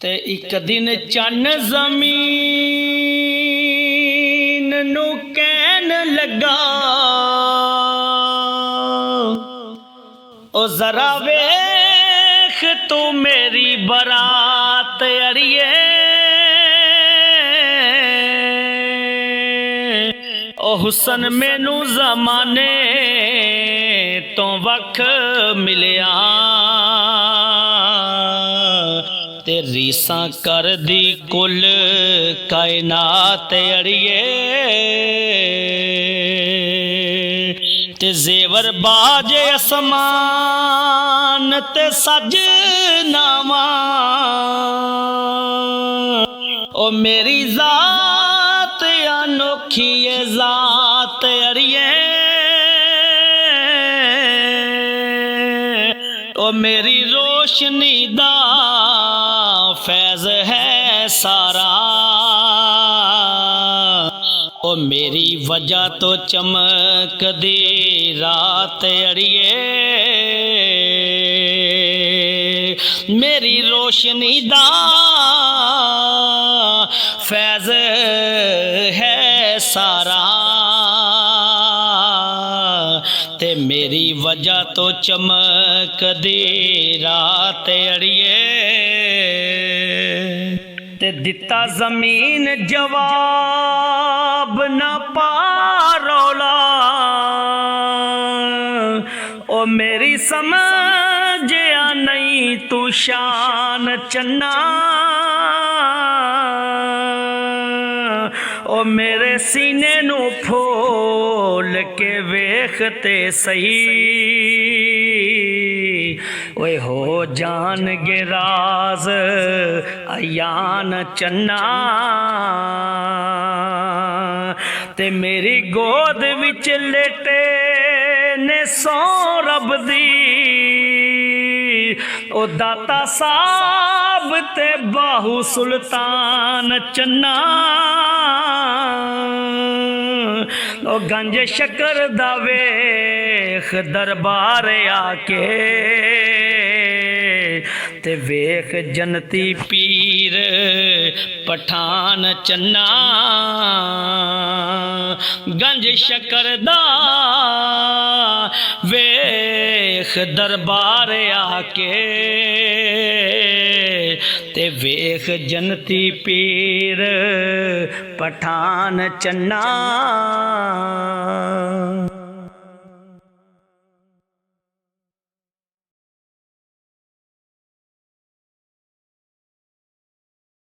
ते एक दिन चन्न जमीन नू कहन लगा, ओ जरा वेख तू मेरी बरात अड़िए, ओ हुसन मैनू जमाने तो वख मिलिया, ते रीसा कर दी कुल कायनात अड़िए, ते जेवर बाजे असमान ते सज नावा, ओ मेरी जात अनोखी जात अड़िए, ओ मेरी रोशनी दा फैज़ है सारा, ओ मेरी वजह तो चमक दी रात अड़िए, मेरी रोशनी दा फैज़ है सारा, ते मेरी वजह तो चमक दी रात अड़िए। ते दिता जमीन जवाब न पारोला, ओ मेरी समझया नहीं तू शान चन्ना, ओ मेरे सीने नू फोल के वेखते सही, ओए हो जान गे राज अयान चन्ना, ते मेरी गोद विच लेटे ने सौ रब दी, ओ दाता साहब ते बाहू सुल्तान चन्ना, ओ गंज शकर दा वेख दरबार आके, ते वेख जनती पीर पठान चन्ना, गंज शकर दा वेख दरबार आके, ते वेख जनती पीर पठान चन्ना।